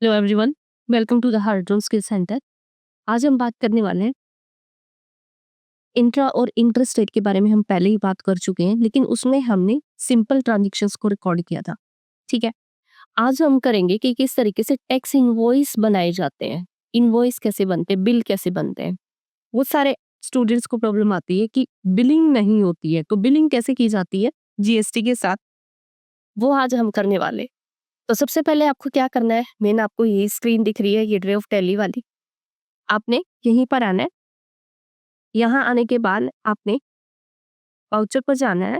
Hello everyone, welcome to the Hardron skill centre. आज हम बात करने वाले हैं इंट्रा और इंटर रेट के बारे में। हम पहले ही बात कर चुके हैं, लेकिन उसमें हमने सिंपल ट्रांजेक्शन्स को रिकॉर्ड किया था। ठीक है, आज हम करेंगे कि किस तरीके से टैक्स इनवॉइस बनाए जाते हैं, इनवॉइस कैसे बनते हैं, बिल कैसे बनते हैं। वो सारे स्टूडेंट्स को प्रॉब्लम आती है कि बिलिंग नहीं होती है, तो बिलिंग कैसे की जाती है जीएसटी के साथ, वो आज हम करने वाले। तो सबसे पहले आपको क्या करना है, मैंने आपको ये स्क्रीन दिख रही है, ये ड्रे ऑफ टैली वाली, आपने यहीं पर आना है। यहाँ आने के बाद आपने वाउचर पर जाना है।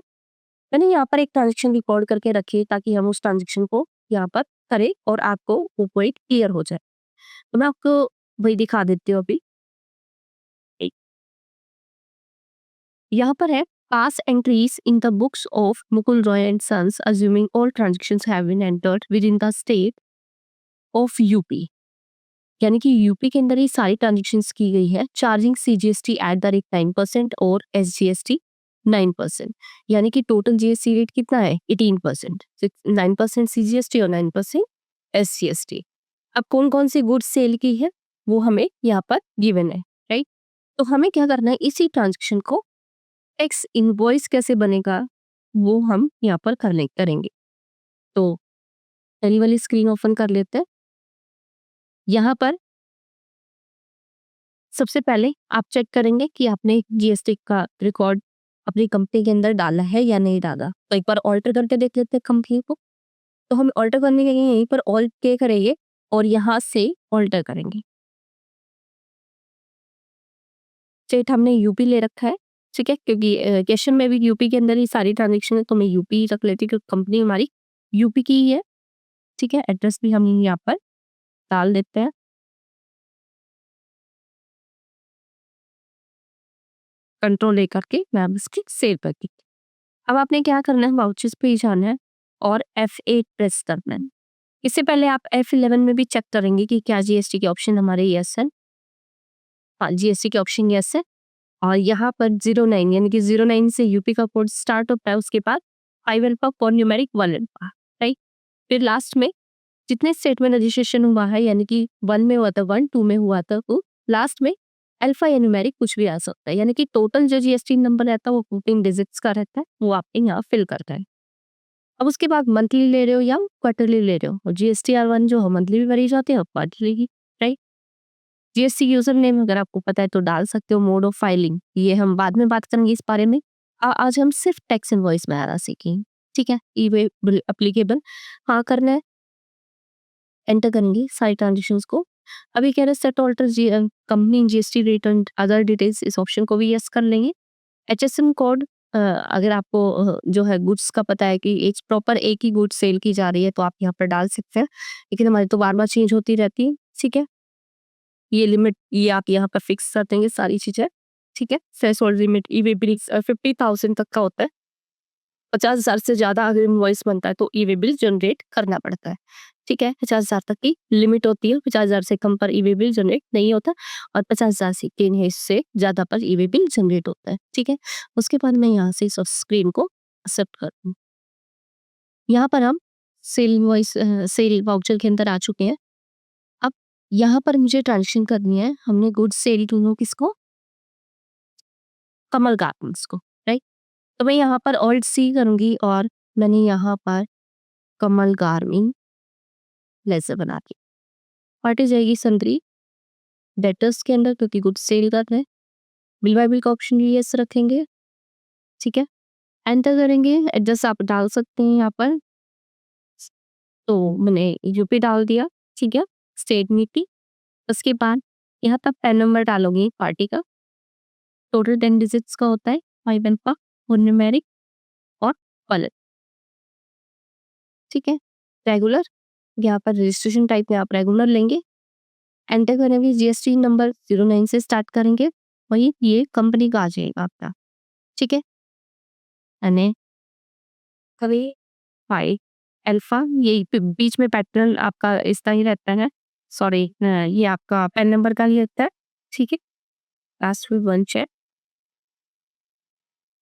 मैंने यहाँ पर एक ट्रांज़ैक्शन रिकॉर्ड करके रखी है ताकि हम उस ट्रांज़ैक्शन को यहाँ पर करें और आपको वो पॉइंट क्लियर हो जाए। तो मैं आपको वही दिखा देती हूँ अभी। एक यहाँ पर है pass entries in the books of Mukul Roy and sons assuming all transactions have been entered within the state of UP. यानी कि यूपी के अंदर ही सारी ट्रांज़ैक्शंस की गई है। Charging CGST at the rate 9% और एसजीएसटी 9%। यानी कि टोटल जीएसटी रेट कितना है 18%। 9% सीजीएसटी और 9% एसजीएसटी। अब कौन कौन सी गुड्स सेल की है वो हमें यहाँ पर गिवन है, राइट। तो हमें क्या करना है, इसी ट्रांजेक्शन को टैक्स इनवॉइस कैसे बनेगा वो हम यहाँ पर करेंगे। तो पहली वाली स्क्रीन ओपन कर लेते हैं। यहाँ पर सबसे पहले आप चेक करेंगे कि आपने जीएसटी का रिकॉर्ड अपनी कंपनी के अंदर डाला है या नहीं डाला। तो एक बार ऑल्टर करके देख लेते हैं कंपनी को। तो हम ऑल्टर करने के लिए यहीं पर ऑल्ट के करेंगे और यहाँ से ऑल्टर करेंगे। स्टेट हमने यूपी ले रखा है, ठीक है, क्योंकि क्वेश्चन में भी यूपी के अंदर ही सारी ट्रांजेक्शन है, तो मैं यूपी ही रख लेती हूँ क्योंकि कंपनी हमारी यूपी की ही है। ठीक है, एड्रेस भी हम यहाँ पर डाल देते हैं। कंट्रोल ले करके मैं अब इसकी सेव करती हूँ। अब आपने क्या करना है, वाउचर्स पे ही जाना है और F8 प्रेस करना है। इससे पहले आप F11 में भी चेक करेंगे कि क्या जीएसटी के ऑप्शन हमारे यस है। हाँ, जीएसटी के ऑप्शन यस है। और यहाँ पर 09 यानी कि 09 से यूपी का कोड स्टार्ट होता है, उसके बाद 5 अल्फा और न्यूमेरिक 1 अल्फा, राइट। फिर लास्ट में जितने स्टेट में रजिस्ट्रेशन हुआ है, यानी कि 1 में हुआ था 1, 2 में हुआ था 2, लास्ट में अल्फा या न्यूमेरिक कुछ भी आ सकता है। यानी कि टोटल जो जीएसटी नंबर रहता है वो 14 डिजिट्स का रहता है, वो आपके यहाँ फिल करता है। अब उसके बाद मंथली ले रहे हो या क्वार्टरली ले रहे हो, और जीएसटीआर1 जो है मंथली भी भरी जाती है और क्वार्टरली की, राइट। जीएसटी यूजर नेम अगर आपको पता है तो डाल सकते हो। मोड ऑफ फाइलिंग ये हम बाद में बात करेंगे इस बारे में। आज हम सिर्फ टैक्स इनवॉइस बनाना सीखेंगे, ठीक है। ई वे एप्लीकेबल हाँ करना है, एंटर करेंगे सारी ट्रांजेक्शन्स को। अभी कह रहे set alter company GST return other details, इस ऑप्शन को भी यस कर लेंगे। एचएसएन कोड अगर आपको जो है गुड्स का पता है कि एक प्रॉपर एक ही गुड्स सेल की जा रही है तो आप यहाँ पर डाल सकते हैं, लेकिन हमारी तो बार बार चेंज होती रहती है, ठीक है। ये लिमिट ये आप यहाँ पर फिक्स कर देंगे सारी चीजें, ठीक है। थ्रेशोल्ड लिमिट ई वे बिल 50,000 तक का होता है। 50,000 से ज्यादा अगर इनवॉइस बनता है तो ई वे बिल जनरेट करना पड़ता है, ठीक है। 50,000 तक की लिमिट होती है, 50,000 से कम पर ई वे बिल जनरेट नहीं होता, और 50,000 से से ज्यादा पर ई वे बिल जनरेट होता है, ठीक है। उसके बाद मैं यहाँ से इस स्क्रीन को एक्सेप्ट कर दूँ। यहाँ पर हम सेल इनवॉइस सेल वाउचर के अंदर आ चुके हैं। अब यहाँ पर मुझे ट्रांजेक्शन करनी है, हमने गुड्स सेल टू किसको, कमल गारमेंट्स को, राइट। तो मैं यहाँ पर ऑल्ट सी करूंगी और मैंने यहाँ पर कमल गारमेंट लेजर बना दी। पार्टी जाएगी संतरी डेटर्स के अंदर क्योंकि गुड्स सेल कर रहे हैं। बिल बाय बिल का ऑप्शन भी यस रखेंगे, ठीक है। एंटर करेंगे, एड्रेस आप डाल सकते हैं यहाँ पर। तो मैंने यूपी डाल दिया, ठीक है। स्टेट नीति, उसके बाद यहाँ तक पैन नंबर डालोगे पार्टी का, टोटल 10 डिजिट्स का होता है, 5 अल्फा और न्यूमेरिक और कलर, ठीक है। रेगुलर, यहाँ पर रजिस्ट्रेशन टाइप में आप रेगुलर लेंगे। एंटर करेंगे, जीएसटी नंबर 09 से स्टार्ट करेंगे, वही ये कंपनी का आ जाएगा आपका, ठीक है। यानी कभी 5 अल्फा, ये बीच में पैटर्न आपका इस तरह ही रहता है, सॉरी ये आपका पैन नंबर का ही रहता है, ठीक है। लास्ट में 1 चेक।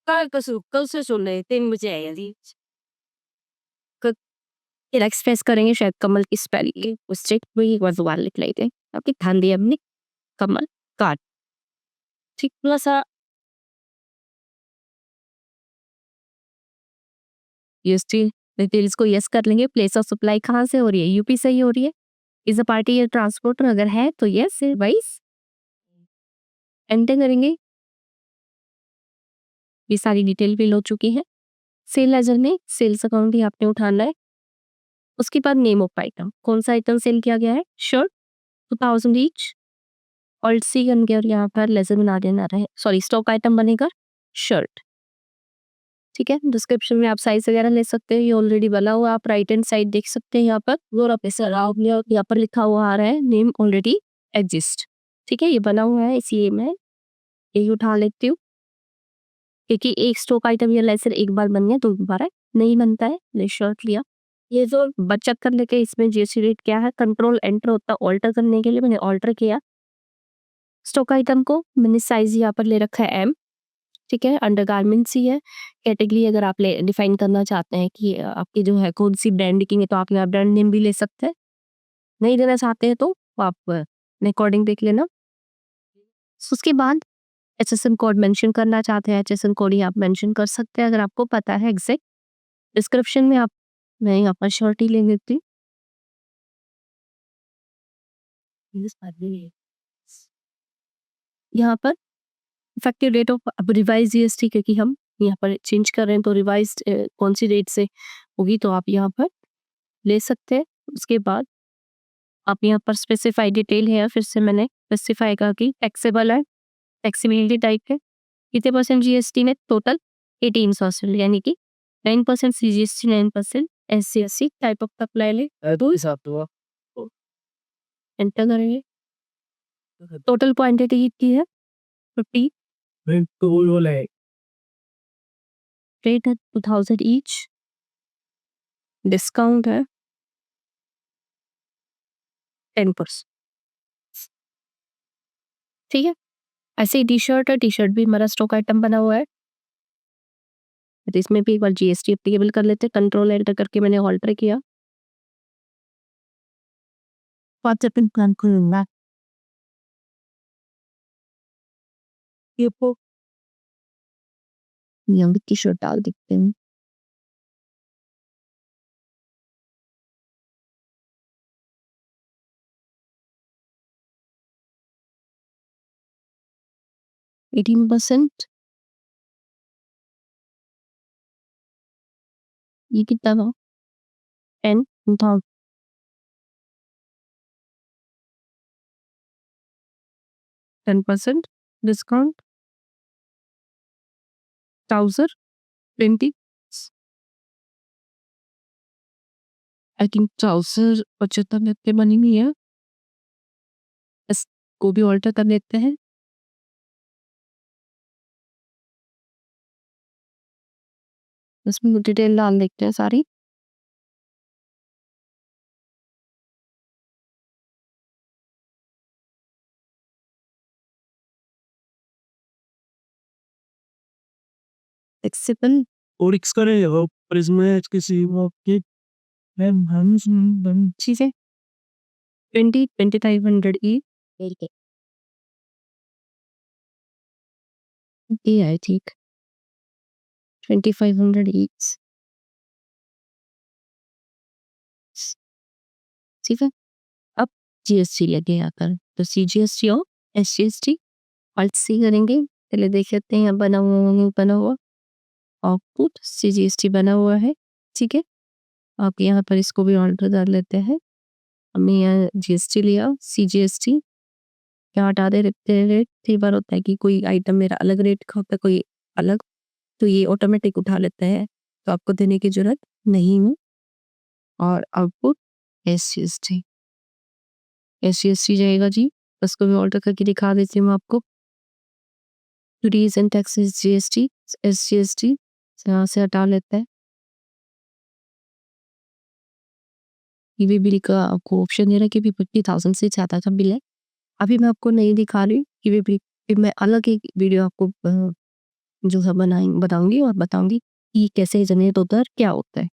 कल से सुन रहे 3 बजे आएगी। रिलैक्स प्रेस करेंगे शायद कमल की स्पेलिंग मिस्टेक वही एक बार दोबारा लिख लेंगे। आपकी ध्यान दिए हमने कमल काट ठीक थोड़ा सा यूएसटी डिटेल्स को यस कर लेंगे। प्लेस ऑफ सप्लाई कहाँ से हो रही है? यूपी से ही हो रही है। इज अ पार्टी या ट्रांसपोर्टर अगर है तो यस वाइस एंटर करेंगे। ये सारी डिटेल फिल हो चुकी है। सेल लेजर में सेल्स अकाउंट ही आपने उठाना है। उसके बाद नेम ऑफ आइटम कौन सा आइटम सेल किया गया है? Shirt 2000 each. ऑल्ट सी करके और यहाँ पर लेजर बना देना रहे सॉरी स्टॉक आइटम बनेगा शर्ट। ठीक है डिस्क्रिप्शन में आप साइज वगैरह ले सकते हैं। ये ऑलरेडी बना हुआ आप राइट हैंड साइड देख सकते हैं। यहाँ पर और आप ऐसा यहाँ पर लिखा हुआ आ रहा है नेम ऑलरेडी एग्जिस्ट। ठीक है ये बना हुआ है इसलिए मैं यही उठा लेती हूँ क्योंकि एक स्टॉक आइटम या लेसर एक बार बन गया तो दोबारा नहीं बनता है। ले शर्ट लिया। ये जो बचत करने के इसमें जीएसटी रेट क्या है? कंट्रोल एंटर होता है ऑल्टर करने के लिए मैंने ऑल्टर किया। स्टॉक आइटम को मैंने साइज यहाँ पर ले रखा है एम। ठीक है अंडर गारमेंट्स ही है। कैटेगरी अगर आप ले डिफाइन करना चाहते हैं कि आपकी जो है कौन सी ब्रांड की है तो आप यहाँ ब्रांड नेम भी ले सकते हैं। नहीं देना चाहते हैं तो आप अकॉर्डिंग देख लेना। उसके बाद एचएसएन कोड मेंशन करना चाहते हैं एचएसएन कोड ही आप मेंशन कर सकते हैं अगर आपको पता है एग्जैक्ट। डिस्क्रिप्शन में आप मैं यहाँ पर शॉर्ट ही ले लेती हूँ। यहाँ पर effective date of revise GST क्योंकि हम यहाँ पर चेंज कर रहे हैं तो रिवाइज कौन सी डेट से होगी तो आप यहाँ पर ले सकते हैं। उसके बाद आप यहाँ पर स्पेसिफाई डिटेल है फिर से मैंने स्पेसिफाई कहा कि टैक्सेबल है टैक्सीबिलिटी टाइप है कितने परसेंट जीएसटी में टोटल 18% यानी कि 9% CGST 9% SCSC type of apply ले दो हिसाब तो एंटर करेंगे। टोटल क्वांटिटी कितनी है 50 तो वो ले रेट है 2000 ईच। डिस्काउंट है 10%। ठीक है ऐसे ही टी शर्ट है टी शर्ट भी हमारा स्टॉक आइटम बना हुआ है तो इसमें भी एक बार जीएसटी एप्लीकेबल कर लेते हैं। कंट्रोल एंटर करके मैंने ऑल्टर किया। प्लान करूंगा ये यहाँ भी टी शर्ट डाल देते हैं। एटीन परसेंट ये कितना था 10,000 10% डिस्काउंट 1020 आई थिंक 1075 में इतने बनी हुई है। इसको भी ऑल्टर कर लेते हैं। इसमें डिटेल डाल देते हैं सारी। फ्लेक्सिबल और एक्स करे हो पर इसमें किसी वो के हम चीजें 2500 ई ये आई थिंक 2500 ईच। ठीक है अब जीएसटी लगे आकर तो सीजीएसटी और एसजीएसटी ऑल्ट सी करेंगे। पहले देख लेते हैं यहाँ बना हुआ नहीं बना हुआ आउटपुट सीजीएसटी बना हुआ है। ठीक है आप यहाँ पर इसको भी ऑल्टर कर लेते हैं। हमने यहाँ जीएसटी लिया सीजीएसटी यहाँ हटा दे रखते हैं रेट। कई बार होता है कि कोई आइटम मेरा अलग रेट का होता है कोई अलग तो ये ऑटोमेटिक उठा लेता है तो आपको देने की जरूरत नहीं है। और आउटपुट एसजीएसटी एसजीएसटी जाएगा जी उसको भी ऑल्टर करके दिखा देती हूँ आपको। Duties and taxes GST SGST यहाँ से हटा लेता है। ईवी बिल का आपको ऑप्शन दे रहा है कि भी 50,000 से ज़्यादा का बिल है। अभी मैं आपको नहीं दिखा रही ईवी बिल फिर मैं अलग एक वीडियो आपको जो है बताऊंगी और बताऊंगी कि कैसे जनरेट होता है और क्या होता है।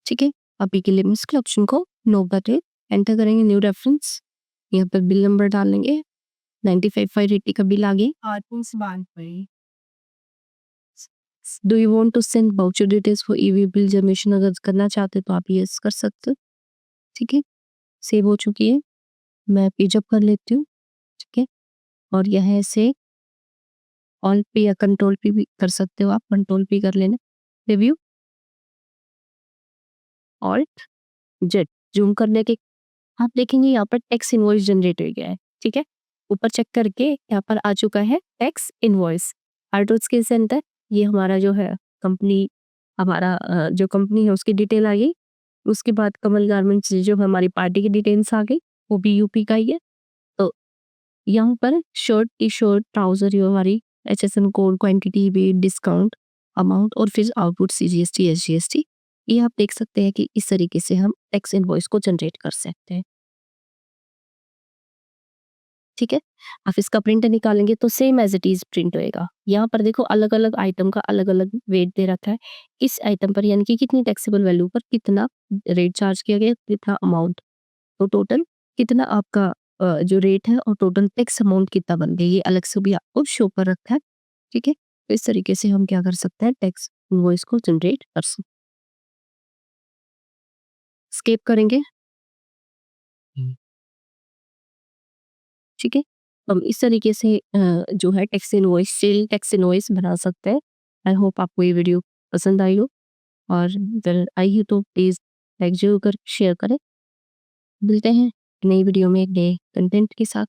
ठीक है अभी के लिए हम इसके ऑप्शन को नो करके एंटर करेंगे न्यू रेफरेंस। यहाँ पर बिल नंबर डाल लेंगे 95,580 का बिल आ गया। Do you want to send voucher details for e way bill generation अगर करना चाहते हैं तो आप यस कर सकते हो। ठीक है, सेव हो चुकी है। मैं पेज अप कर लेती हूँ। ठीक है, और यह से ऑल पे या कंट्रोल पे भी कर सकते हो आप, कंट्रोल पे कर लेना। रिव्यू ऑल्ट जेड जूम करने के आप देखेंगे यहाँ पर टैक्स इनवॉइस जनरेट हो गया है। ठीक है, ऊपर चेक करके यहाँ पर आ चुका है tax invoice. Auto skill centre, ये हमारा जो है कंपनी, हमारा जो कंपनी है उसकी डिटेल आ गई। उसके बाद कमल गारमेंट्स जो हमारी पार्टी की डिटेल्स आ गई, वो भी यूपी का ही है। तो यहाँ पर शर्ट, टी शर्ट, ट्राउजर, ये हमारी HSN code, quantity, weight, discount, amount और फिर आउटपुट CGST, SGST, ये आप देख सकते हैं कि इस तरीके से हम टैक्स इनवॉइस को जनरेट कर सकते हैं। ठीक है, आप इसका प्रिंट निकालेंगे तो same as it is print होएगा। यहाँ पर देखो अलग अलग आइटम का अलग अलग वेट दे रखा है। इस आइटम पर यानी कि कितनी टैक्सेबल वैल्यू पर कितना रेट चार्ज किया गया, कितना अमाउंट, तो टोटल कितना आपका जो रेट है और टोटल टैक्स अमाउंट कितना बन गया, ये अलग से भी आपको शो कर रखा है। ठीक है, तो इस तरीके से हम क्या कर सकते हैं, टैक्स इनवॉइस को जनरेट कर सकते। स्केप करेंगे। ठीक है, हम इस तरीके से जो है tax invoice, sale tax invoice बना सकते हैं। आई होप आपको ये वीडियो पसंद आई हो, और अगर आई हो तो प्लीज़ लाइक जरूर कर शेयर करें। मिलते हैं नई वीडियो में एक नए कंटेंट के साथ।